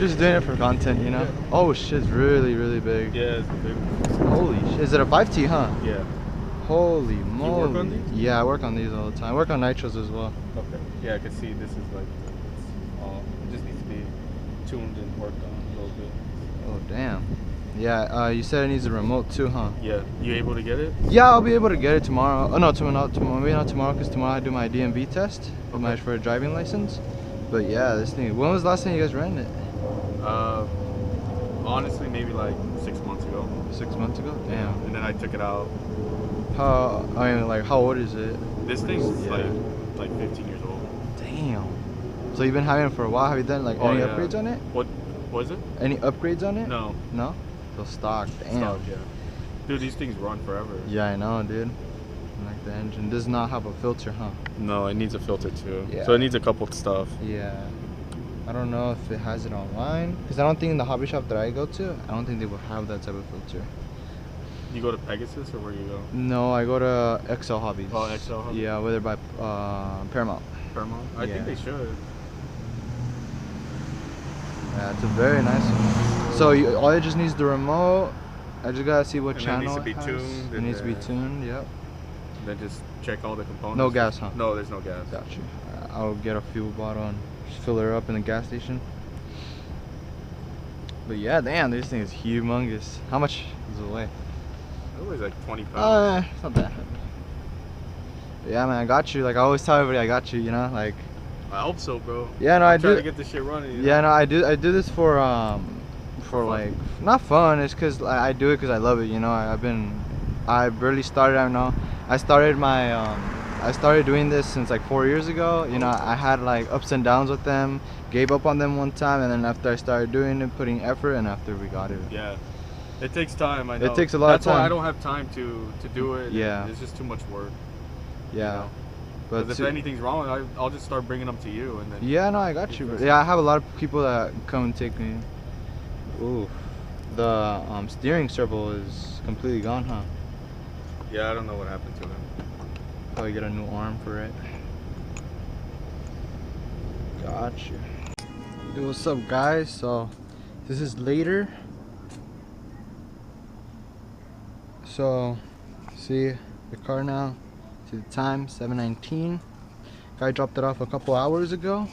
just doing it for content, you know. Yeah. Oh shit, it's really big. Yeah, it's a big one. Holy shit, is it a 5T, huh? Yeah. Holy moly. You work on these? Yeah, I work on these all the time. I work on nitros as well. Okay. Yeah, I can see this is like it's all. It just needs to be tuned and worked on a little bit. Oh damn. Yeah, you said it needs a remote too, huh? Yeah. You able to get it? Yeah, I'll be able to get it tomorrow. Oh no, tomorrow, maybe not tomorrow, because tomorrow I do my DMV test for a driving license. But yeah, this thing. When was the last time you guys ran it? Honestly, maybe like 6 months ago. 6 months ago? Damn. And then I took it out. How old is it? This thing's like 15 years old. Damn. So you've been having it for a while. Have you done like any upgrades on it? What was it? Any upgrades on it? No. No? So stock. Damn. Stock, yeah. Dude, these things run forever. Yeah, I know, dude. Like the engine does not have a filter, huh? No, it needs a filter too. Yeah. So it needs a couple of stuff. Yeah. I don't know if it has it online, because I don't think in the hobby shop that I go to, I don't think they will have that type of filter. You go to Pegasus or where do you go? No, I go to XL Hobbies. Oh, XL Hobbies? Yeah, whether by Paramount. Paramount? I think they should. Yeah, it's a very nice one. So all it just needs the remote. I just gotta see what channel it needs to be has. tuned. It needs to be tuned, yep. Then just check all the components. No gas, huh? No, there's no gas. Got you. I'll get a fuel bottle and just fill her up in the gas station. But yeah, damn, this thing is humongous. How much does it weigh? It weighs like 20 pounds. It's not that heavy. But yeah, man, I got you. Like I always tell everybody, I got you. You know, like. I hope so, bro. Yeah, no, I do. Trying to get this shit running. You know? Yeah, no, I do this for like not fun. It's cause I do it cause I love it. You know, I barely started. I don't know. I started doing this since like 4 years ago. You know, I had like ups and downs with them. Gave up on them one time, and then after I started doing it, putting effort, and after we got it. Yeah. It takes time, I know. It takes a lot of time. That's why I don't have time to do it. Yeah. It's just too much work. Yeah. You know? But if anything's wrong, I'll just start bringing them to you, and then. Yeah, no, I got you. Yeah, I have a lot of people that come and take me. Ooh, the steering circle is completely gone, huh? Yeah, I don't know what happened to him. Probably get a new arm for it. Got you. Hey, what's up, guys? So this is later. So see the car now. See the time, 7:19. Guy dropped it off a couple hours ago.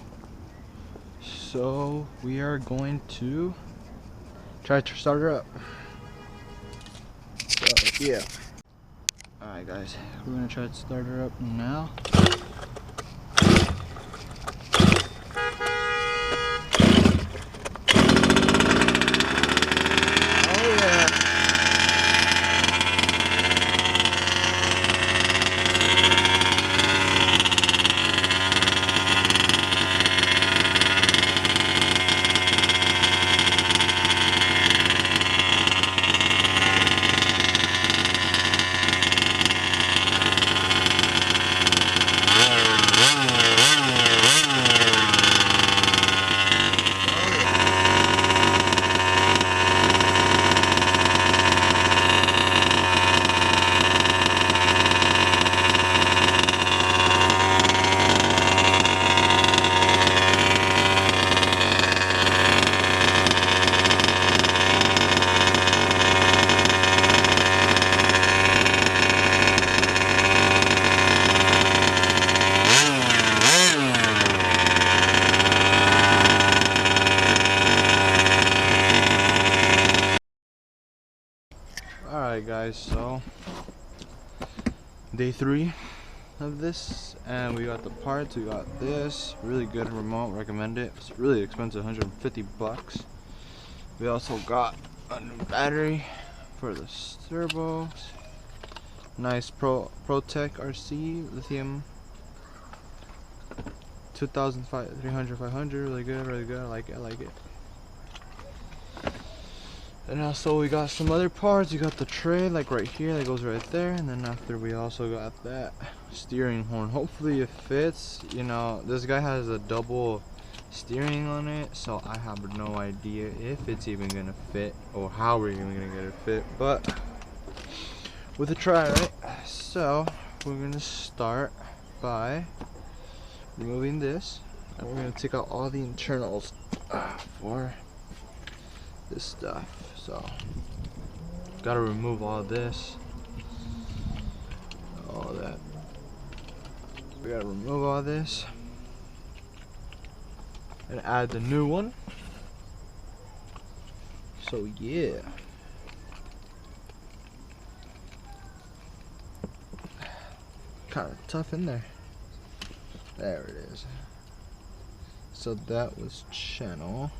So we are going to try to start her up. So yeah. Alright guys, we're gonna try to start her up now. Alright guys, so day 3 of this, and we got the parts. We got this really good remote, recommend it. It's really expensive, 150 bucks. We also got a new battery for the turbos. Nice ProTech RC lithium 2300 500, really good, I like it. And also we got some other parts. You got the tray like right here that goes right there, and then after we also got that steering horn. Hopefully it fits. You know, this guy has a double steering on it, so I have no idea if it's even gonna fit or how we're even gonna get it fit, but with a try, right? So we're gonna start by removing this, and we're gonna take out all the internals for this stuff. So gotta remove all this, all that. We gotta remove all this and add the new one. So yeah. Kind of tough in there. There it is. So that was channel.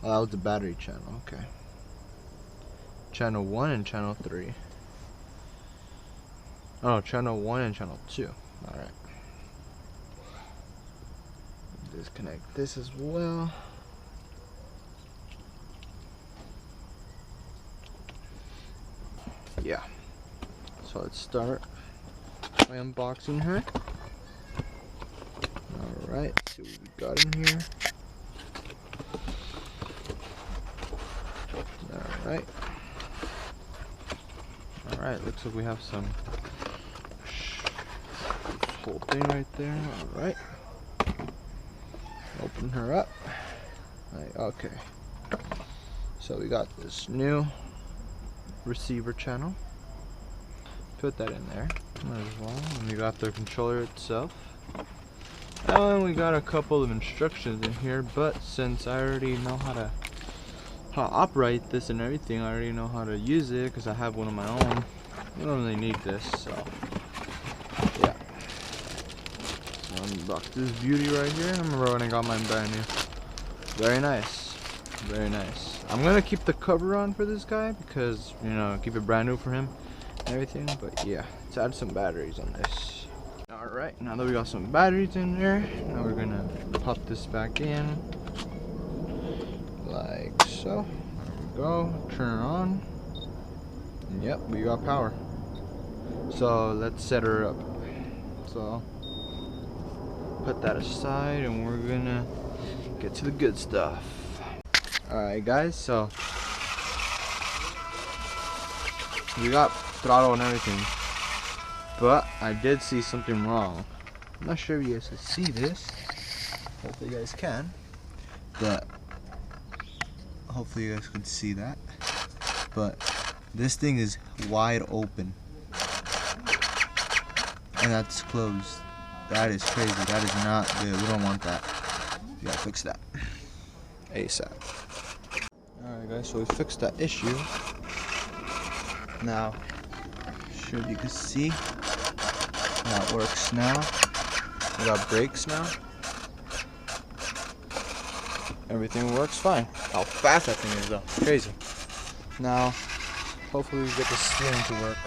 Oh, that was the battery channel. Okay. Channel 1 and channel 3. Oh, channel 1 and channel 2. Alright. Disconnect this as well. Yeah. So let's start by unboxing her. Alright, see what we got in here. Alright. Alright, looks like we have some whole thing right there. Alright. Open her up. Right, okay. So we got this new receiver channel. Put that in there as well. And we got the controller itself. And we got a couple of instructions in here, but since I already know how to operate this and everything, I already know how to use it because I have one of my own. I don't really need this, so yeah. So unbox this beauty right here. I remember when I got mine brand new. Very nice, very nice. I'm gonna keep the cover on for this guy because, you know, keep it brand new for him and everything. But yeah, let's add some batteries on this. Alright, now that we got some batteries in there, now we're gonna pop this back in like so. There we go. Turn it on. And yep, we got power. So let's set her up. So put that aside and we're gonna get to the good stuff. Alright guys, so we got throttle and everything, but I did see something wrong. I'm not sure if you guys can see this. Hopefully you guys can, but hopefully you guys can see that. But this thing is wide open and that's closed. That is crazy. That is not good. We don't want that. We gotta fix that ASAP. Alright guys, so we fixed that issue. Now, sure you can see how it works now. We got brakes now. Everything works fine. How fast that thing is though. Crazy. Now, hopefully we get the steering to work.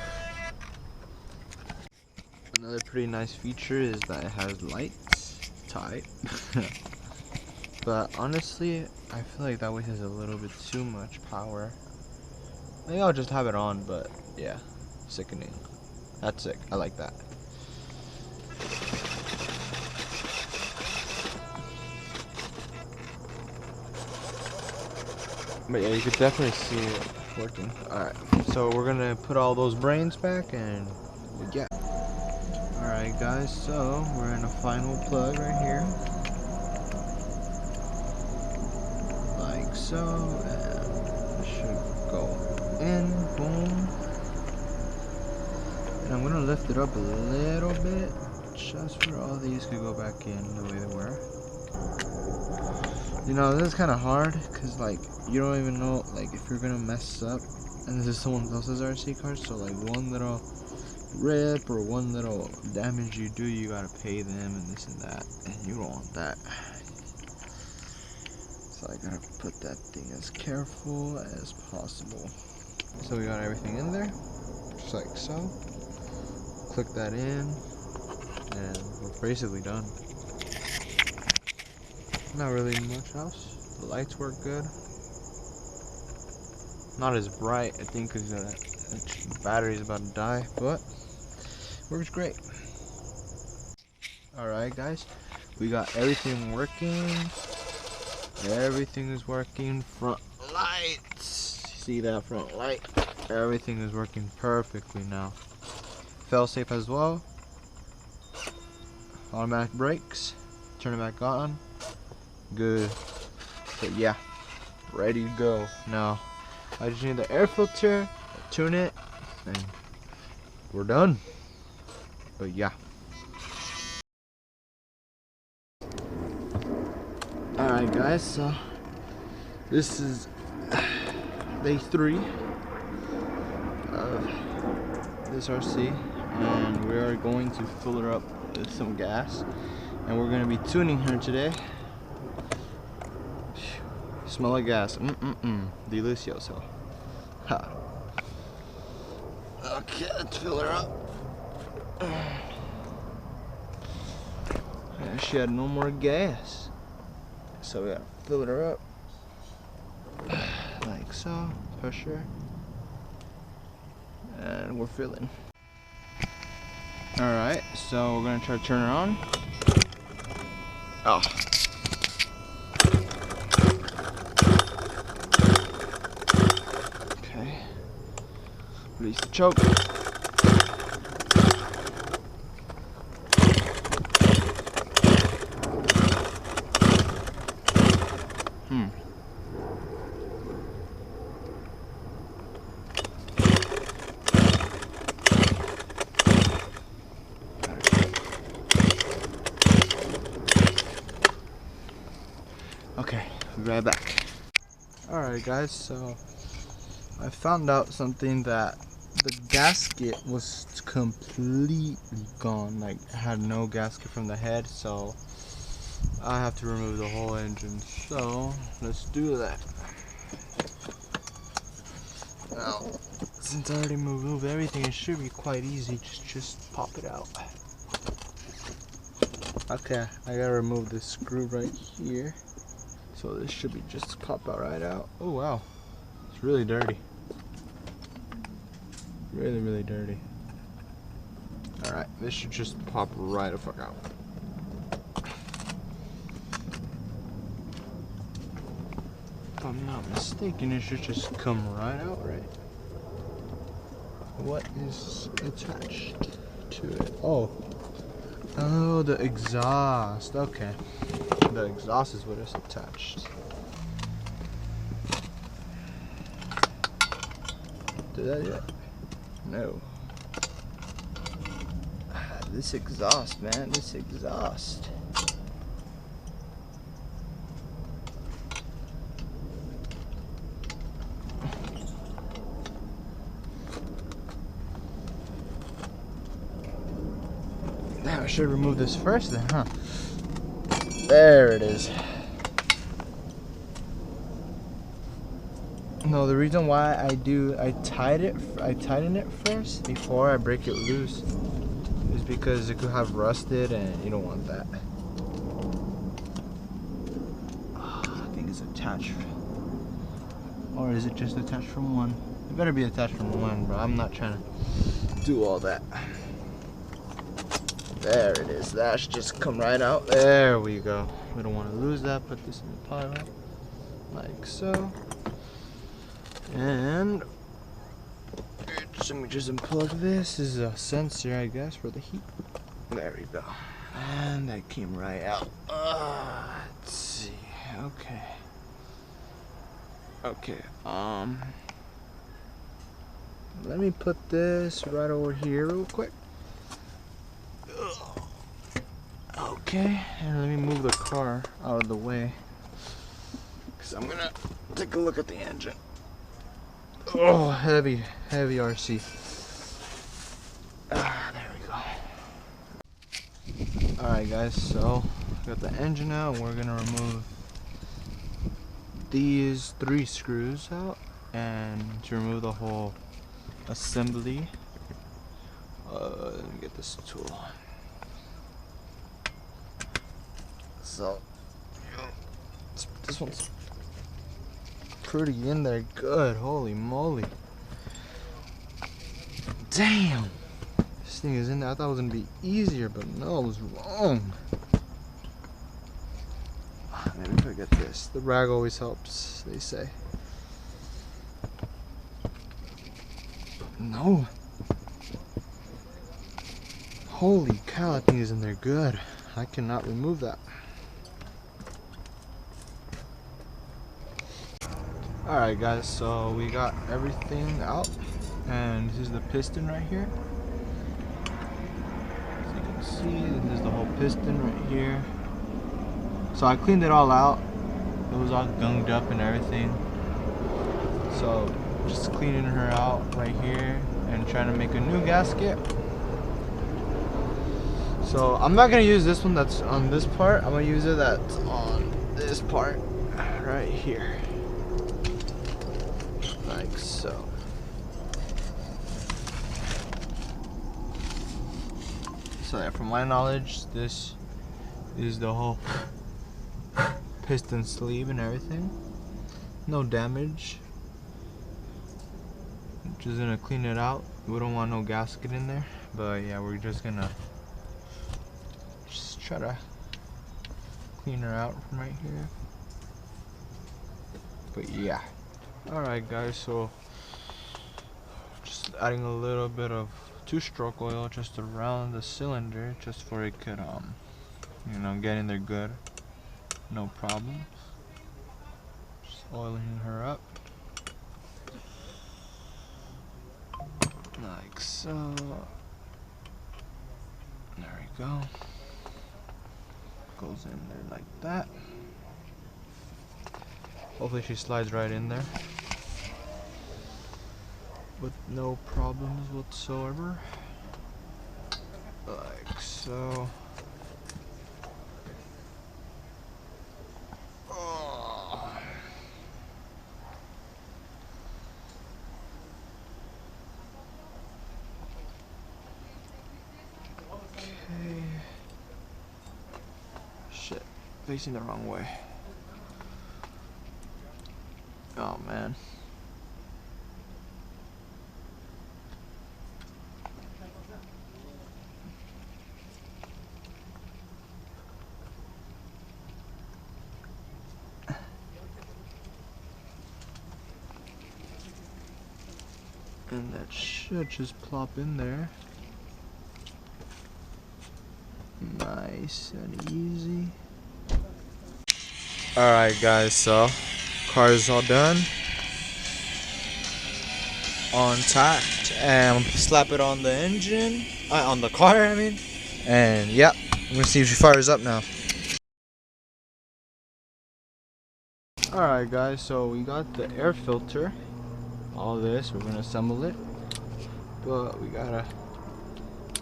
Another pretty nice feature is that it has lights. Tight. But honestly, I feel like that way has a little bit too much power. I think I'll just have it on, but yeah, sickening. That's sick. I like that. But yeah, you could definitely see it working. Alright, so we're gonna put all those brains back and yeah. Alright guys, so we're in a final plug right here. Like so, and it should go in, boom. And I'm gonna lift it up a little bit, just for all these could go back in the way they were. You know, this is kind of hard, cause like, you don't even know, like, if you're gonna mess up, and this is someone else's RC car, so like, one little rip or one little damage you do, you gotta pay them and this and that, and you don't want that. So I gotta put that thing as careful as possible. So we got everything in there, just like so. Click that in, and we're basically done. Not really much else. The lights work good. Not as bright, I think, because the battery's about to die, but works great. Alright guys, we got everything working. Everything is working. Front lights. See that front light? Everything is working perfectly now. Fail safe as well. Automatic brakes. Turn it back on. Good. But yeah, ready to go. Now, I just need the air filter, tune it, and we're done. But yeah. Alright guys, so this is day 3 of this RC, and we are going to fill her up with some gas, and we're going to be tuning her today. Smell like gas. Delicioso. Ha. Okay, let's fill her up. And she had no more gas, so we gotta fill her up like so. Pressure, and we're filling. All right, so we're gonna try to turn her on. Oh. Okay. Release the choke. Okay, be right back. Alright guys, so I found out something, that the gasket was completely gone. Like, it had no gasket from the head, so I have to remove the whole engine. So let's do that. Now, since I already removed everything, it should be quite easy. Just pop it out. Okay, I gotta remove this screw right here. So this should be just pop out right out. Oh wow, it's really dirty. Really, really dirty. Alright, this should just pop right the fuck out. If I'm not mistaken, it should just come right out, right? What is attached to it? Oh, the exhaust. Okay, the exhaust is what is attached. Did that yet? No. This exhaust, man, this exhaust. Now I should remove this first then, huh? There it is. No, the reason why I tighten it first before I break it loose is because it could have rusted and you don't want that. I think it's attached. Or is it just attached from one? It better be attached from one, but I'm not trying to do all that. There it is. That should just come right out. There we go. We don't want to lose that. Put this in the pile like so. And let me just unplug this. This is a sensor, I guess, for the heat. There we go. And that came right out. Let's see. Okay. Okay. Let me put this right over here real quick. Okay, and let me move the car out of the way, because I'm gonna take a look at the engine. Oh, heavy RC. There we go. Alright guys, so got the engine out, and we're gonna remove these 3 screws out, and to remove the whole assembly, let me get this tool. So, this one's pretty in there good. Holy moly. Damn. This thing is in there. I thought it was going to be easier, but no, I was wrong. Maybe if I get this. The rag always helps, they say. No. Holy cow, that thing is in there good. I cannot remove that. Alright guys, so we got everything out, and this is the piston right here. As you can see, this is the whole piston right here. So I cleaned it all out. It was all gunged up and everything. So just cleaning her out right here and trying to make a new gasket. So I'm not gonna use this one that's on this part. I'm gonna use it that's on this part right here. Like so. So yeah, from my knowledge, this is the whole piston sleeve and everything. No damage. Just gonna clean it out. We don't want no gasket in there. But yeah, we're just gonna try to clean her out from right here. But yeah. Alright guys, so just adding a little bit of 2-stroke oil just around the cylinder, just for it could you know, get in there good, no problem. Just oiling her up like so. There we go. Goes in there like that. Hopefully she slides right in there with no problems whatsoever. Like so. Oh. Okay. Shit, facing the wrong way. Oh man. And that should just plop in there. Nice and easy. Alright guys, so car is all done. On tacked, and slap it on the engine, on the car I mean. And yep, I'm gonna see if she fires up now. Alright guys, so we got the air filter. All this, we're gonna assemble it. But we gotta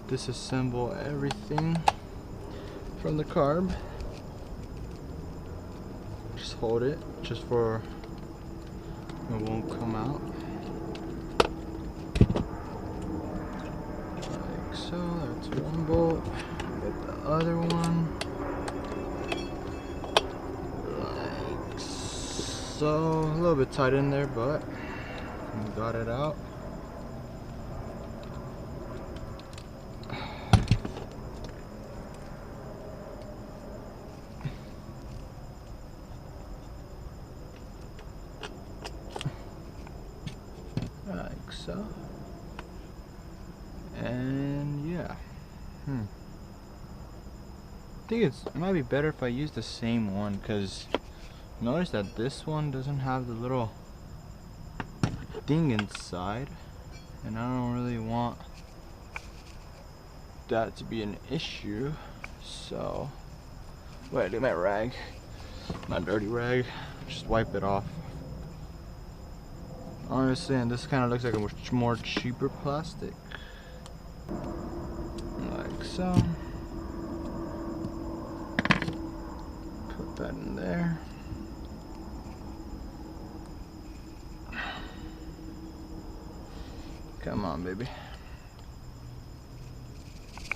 disassemble everything from the carb. Just hold it, just for it won't come out. Like so, that's one bolt. Get the other one. Like so, a little bit tight in there, but we got it out. Like so. And yeah. I think it might be better if I use the same one, because notice that this one doesn't have the little thing inside, and I don't really want that to be an issue. So wait, I do my rag, my dirty rag, just wipe it off. Honestly, and this kind of looks like a much more cheaper plastic. Like so. Put that in there. Come on, baby.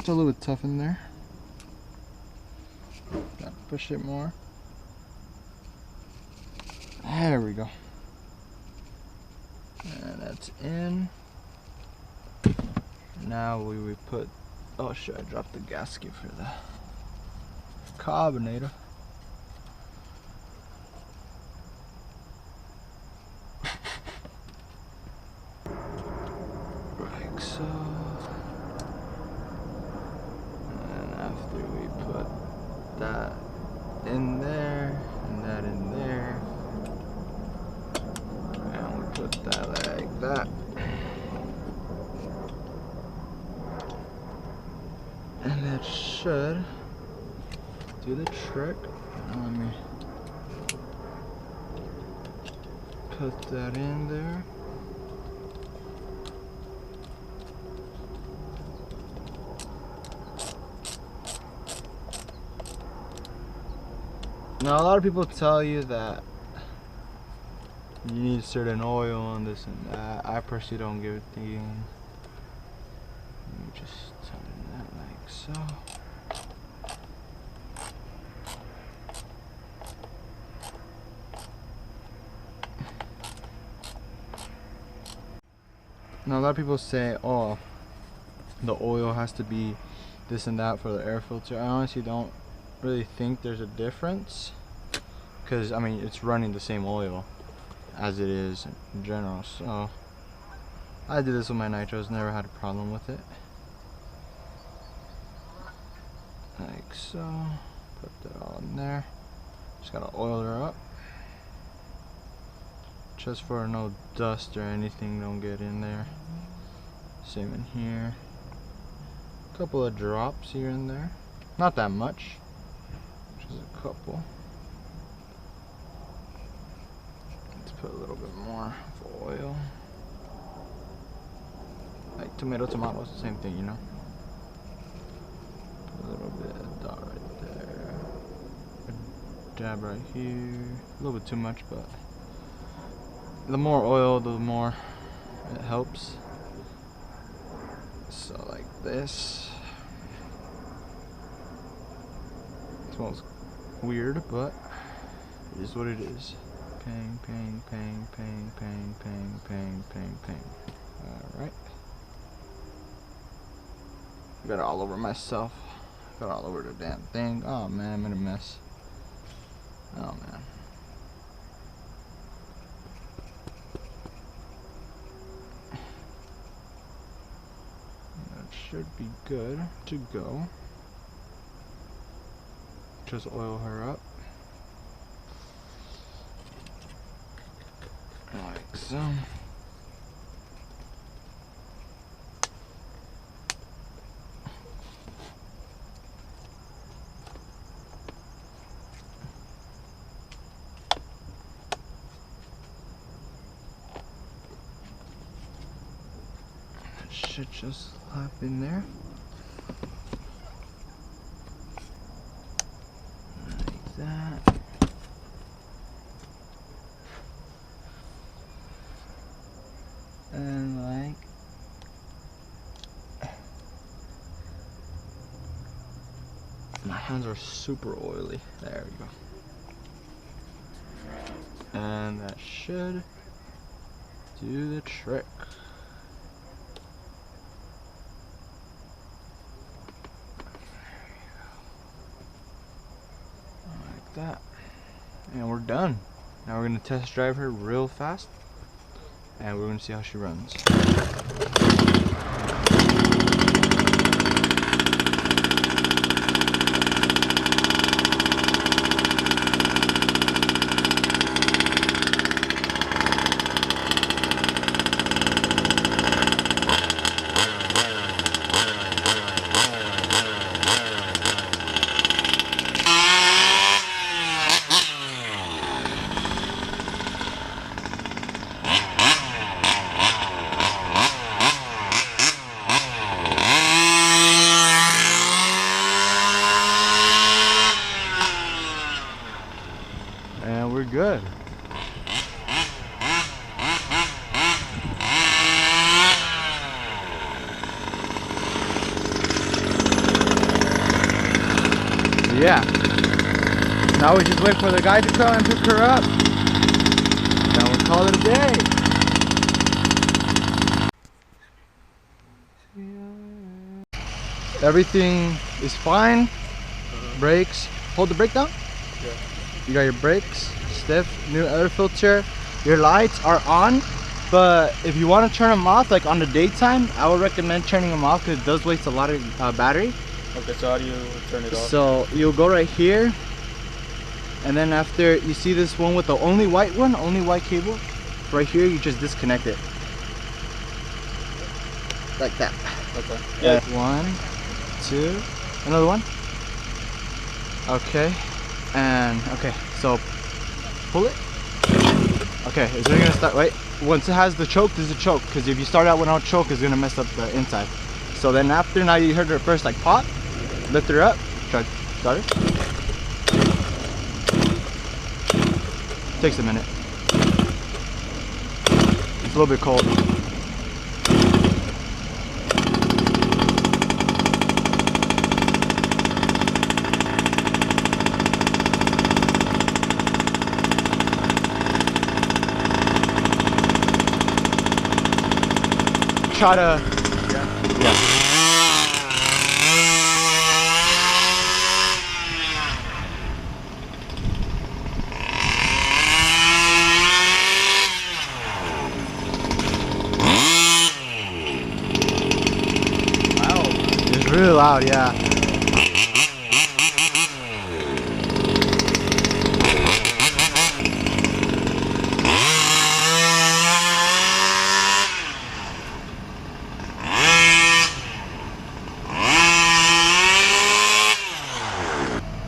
It's a little bit tough in there. Gotta push it more. There we go. And that's in. Now we would put, oh shit, I dropped the gasket for the carbonator. Like so. And after we put that in there and that in there, that. And that should do the trick. Now let me put that in there. Now a lot of people tell you that you need certain oil and this and that. I personally don't give a thing. Let me just tighten that like so. Now a lot of people say, oh, the oil has to be this and that for the air filter. I honestly don't really think there's a difference, because I mean it's running the same oil as it is in general. So I did this with my nitros, never had a problem with it. Like so. Put that all in there. Just gotta oil her up, just for no dust or anything don't get in there. Same in here. A couple of drops here and there, not that much, just a couple. Let's put a little bit more of oil. Like tomato, it's the same thing, you know. Put a little bit of dot right there. A dab right here. A little bit too much, but the more oil, the more it helps. So like this. It smells weird, but it is what it is. Pang, pang, pang, pang, pang, pang, pang, pang, pang. Alright. Got it all over myself. Got it all over the damn thing. Oh man, I'm in a mess. Oh man. That should be good to go. Just oil her up. Like so. That should just slap in there. That. And like my hands are super oily. There we go. And that should do the trick. That, and we're done. Now we're going to test drive her real fast and we're going to see how she runs. And we're good. Yeah. Now we just wait for the guy to come and pick her up. Now we'll call it a day. Everything is fine. Brakes. Hold the brake down. Yeah. You got your brakes stiff, new air filter. Your lights are on, but if you want to turn them off, like on the daytime, I would recommend turning them off because it does waste a lot of battery. Okay, so how do you turn it off? So you'll go right here, and then after you see this one with the only white cable, right here you just disconnect it. like that. Okay. Yeah. One, two, another one. Okay, and okay, so pull it. Okay, is it gonna start? Wait, once it has the choke, there's a choke. Because if you start out without choke, it's gonna mess up the inside. So then after, now you heard her first like pop, lift her up, try start it. Takes a minute. It's a little bit cold. Try to, yeah. Wow. It's really loud, yeah.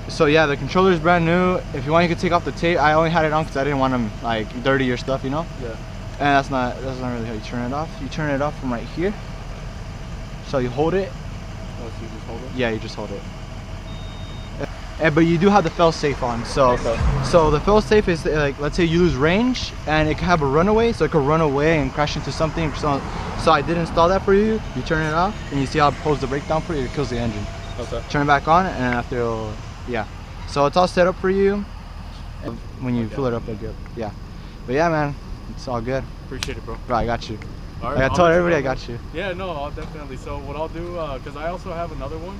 So yeah, the controller is brand new. If you want, you can take off the tape. I only had it on because I didn't want them like dirty or stuff, you know. Yeah. And that's not really how you turn it off. You turn it off from right here. So you hold it. Oh, so you just hold it? Yeah, you just hold it. But you do have the fail safe on. So Okay. so the fail safe is like, let's say you lose range and it can have a runaway, so it could run away and crash into something. So I did install that for you. You turn it off and you see how it pulls the brake down for you. It kills the engine. Okay. Turn it back on and after it'll, yeah. So it's all set up for you. When you fill it up, it'll get, yeah. But yeah, man, it's all good. Appreciate it, bro. Bro, I got you. All Like I I'll told let you everybody, I know, got you. Yeah, no, I'll definitely. So what I'll do, because I also have another one.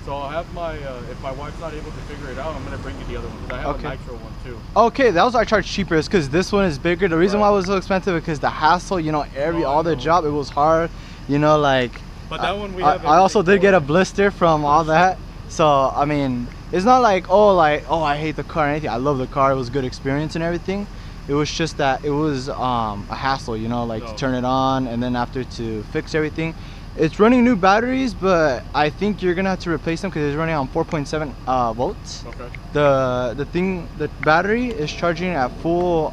So I'll have my, if my wife's not able to figure it out, I'm gonna bring you the other one. Because I have a nitro one too. Okay, that was I charged cheaper. It's because this one is bigger. The reason Right. why it was so expensive is because the hassle, you know, all the job, it was hard. You know, like. But that one we I have. also did everything get a for it. blister from all that. So I mean, it's not like oh I hate the car or anything. I love the car. It was a good experience and everything. It was just that it was a hassle, you know, like to turn it on and then after to fix everything. It's running new batteries, but I think you're gonna have to replace them because it's running on 4.7 volts. Okay. The battery is charging at full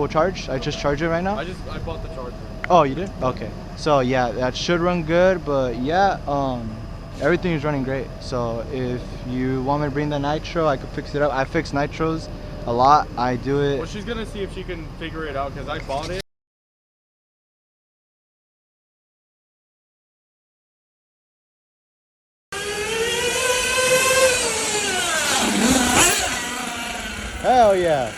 charge. I just charged it right now. I bought the charger. Oh, you did? Okay. So yeah, that should run good, but yeah, everything is running great. So if you want me to bring the nitro, I could fix it up. I fix nitros a lot. I do it. Well, she's gonna see if she can figure it out because I bought it. Hell yeah.